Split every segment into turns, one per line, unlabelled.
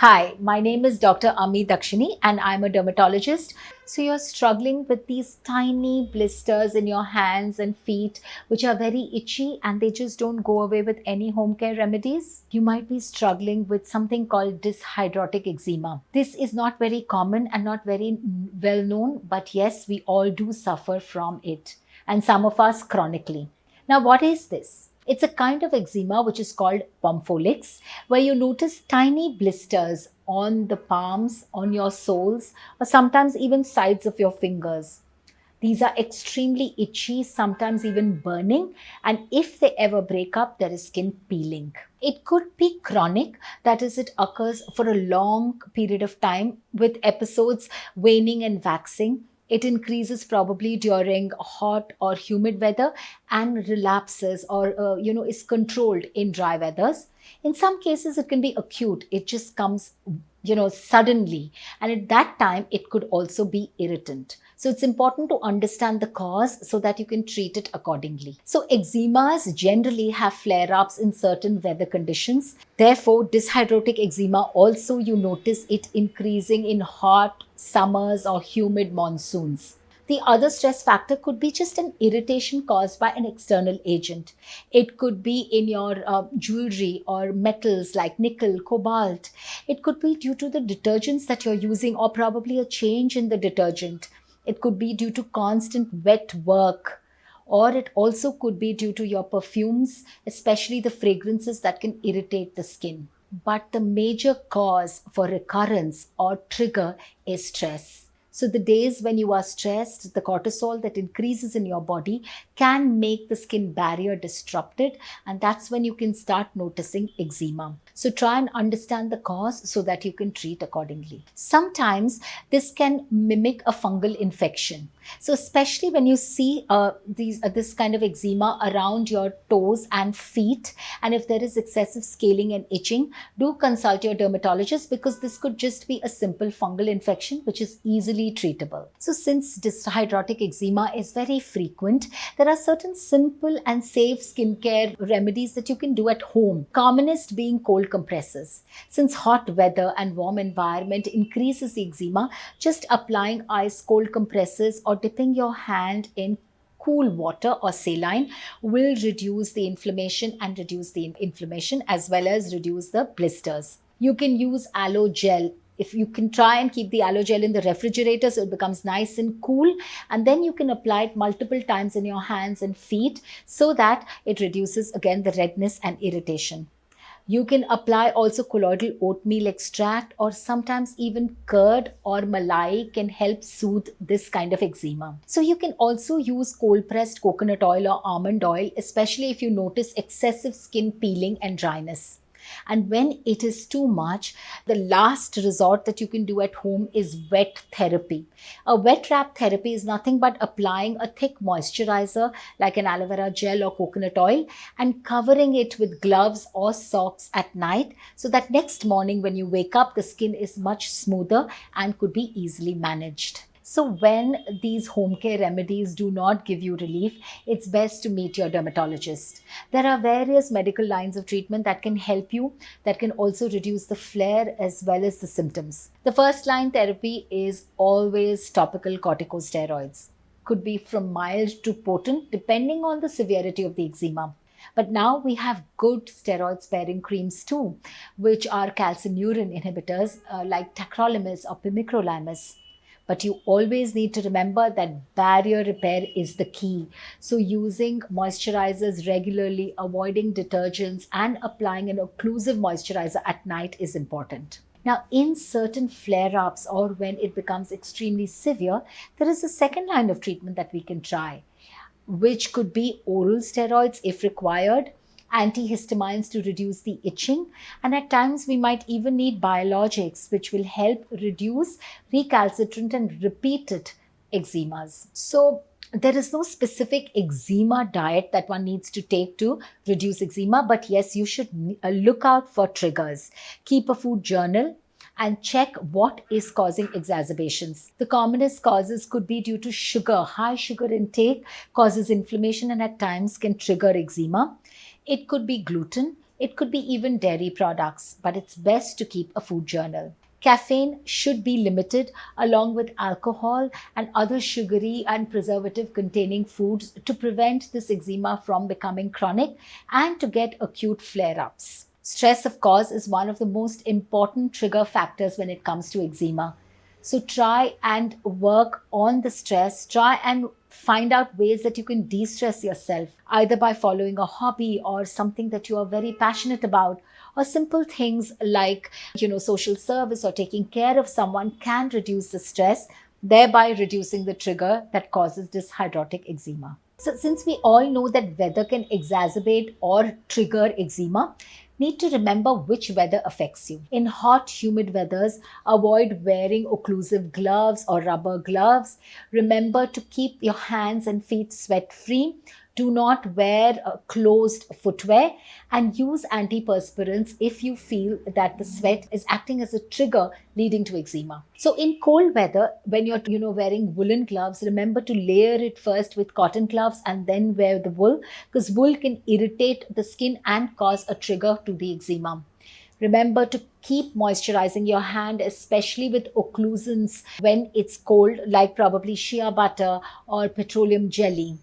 Hi, my name is Dr. Ami Dakshini and I'm a dermatologist. So you're struggling with these tiny blisters in your hands and feet, which are very itchy and they just don't go away with any home care remedies. You might be struggling with something called dyshydrotic eczema. This is not very common and not very well known, but yes, we all do suffer from it, and some of us chronically. Now, what is this? It's a kind of eczema which is called pompholyx, where you notice tiny blisters on the palms, on your soles, or sometimes even sides of your fingers. These are extremely itchy, sometimes even burning, and if they ever break up, there is skin peeling. It could be chronic, that is, it occurs for a long period of time with episodes waning and waxing. It increases probably during hot or humid weather and relapses or is controlled in dry weathers. In some cases, it can be acute. It just comes suddenly, and at that time it could also be irritant. So it's important to understand the cause so that you can treat it accordingly. So eczemas generally have flare ups in certain weather conditions. Therefore, dyshydrotic eczema also, you notice it increasing in hot summers or humid monsoons. The other stress factor could be just an irritation caused by an external agent. It could be in your jewelry or metals like nickel, cobalt. It could be due to the detergents that you're using or probably a change in the detergent. It could be due to constant wet work, or it also could be due to your perfumes, especially the fragrances that can irritate the skin. But the major cause for recurrence or trigger is stress. So, the days when you are stressed, the cortisol that increases in your body can make the skin barrier disrupted, and that's when you can start noticing eczema. So, try and understand the cause so that you can treat accordingly. Sometimes this can mimic a fungal infection. So, especially when you see this kind of eczema around your toes and feet, and if there is excessive scaling and itching, do consult your dermatologist because this could just be a simple fungal infection which is easily treatable. So, since dyshydrotic eczema is very frequent, there are certain simple and safe skincare remedies that you can do at home. Commonest being cold compresses. Since hot weather and warm environment increases the eczema, just applying ice cold compresses or dipping your hand in cool water or saline will reduce the inflammation and reduce the inflammation as well as reduce the blisters. You can use aloe gel. If you can try and keep the aloe gel in the refrigerator so it becomes nice and cool, and then you can apply it multiple times in your hands and feet so that it reduces again the redness and irritation. You can apply also colloidal oatmeal extract, or sometimes even curd or malai can help soothe this kind of eczema. So you can also use cold pressed coconut oil or almond oil, especially if you notice excessive skin peeling and dryness. And when it is too much, the last resort that you can do at home is wet therapy. A wet wrap therapy is nothing but applying a thick moisturizer like an aloe vera gel or coconut oil and covering it with gloves or socks at night so that next morning when you wake up, the skin is much smoother and could be easily managed. So, when these home care remedies do not give you relief, it's best to meet your dermatologist. There are various medical lines of treatment that can help you, that can also reduce the flare as well as the symptoms. The first line therapy is always topical corticosteroids. Could be from mild to potent depending on the severity of the eczema. But now we have good steroid sparing creams too, which are calcineurin inhibitors like tacrolimus or pimecrolimus. But you always need to remember that barrier repair is the key. So, using moisturizers regularly, avoiding detergents, and applying an occlusive moisturizer at night is important. Now, in certain flare ups or when it becomes extremely severe, there is a second line of treatment that we can try, which could be oral steroids if required, antihistamines to reduce the itching, and at times we might even need biologics, which will help reduce recalcitrant and repeated eczemas. So, there is no specific eczema diet that one needs to take to reduce eczema, but yes, you should look out for triggers. Keep a food journal and check what is causing exacerbations. The commonest causes could be due to sugar. High sugar intake causes inflammation and at times can trigger eczema. It could be gluten. It could be even dairy products, but it's best to keep a food journal. Caffeine should be limited along with alcohol and other sugary and preservative containing foods to prevent this eczema from becoming chronic and to get acute flare ups. Stress, of course, is one of the most important trigger factors when it comes to eczema. So try and work on the stress. Try and find out ways that you can de stress yourself, either by following a hobby or something that you are very passionate about, or simple things like, social service or taking care of someone can reduce the stress, thereby reducing the trigger that causes this hydrotic eczema. So, since we all know that weather can exacerbate or trigger eczema, need to remember which weather affects you. In hot, humid weathers, avoid wearing occlusive gloves or rubber gloves. Remember to keep your hands and feet sweat free. Do not wear closed footwear and use antiperspirants if you feel that the sweat is acting as a trigger leading to eczema. So in cold weather, when you're wearing woolen gloves, remember to layer it first with cotton gloves and then wear the wool, because wool can irritate the skin and cause a trigger to the eczema. Remember to keep moisturizing your hand, especially with occlusants when it's cold, like probably shea butter or petroleum jelly.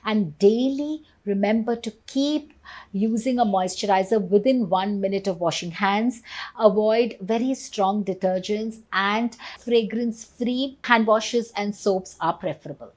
And daily, remember to keep using a moisturizer within 1 minute of washing hands. Avoid very strong detergents, and fragrance free hand washes and soaps are preferable.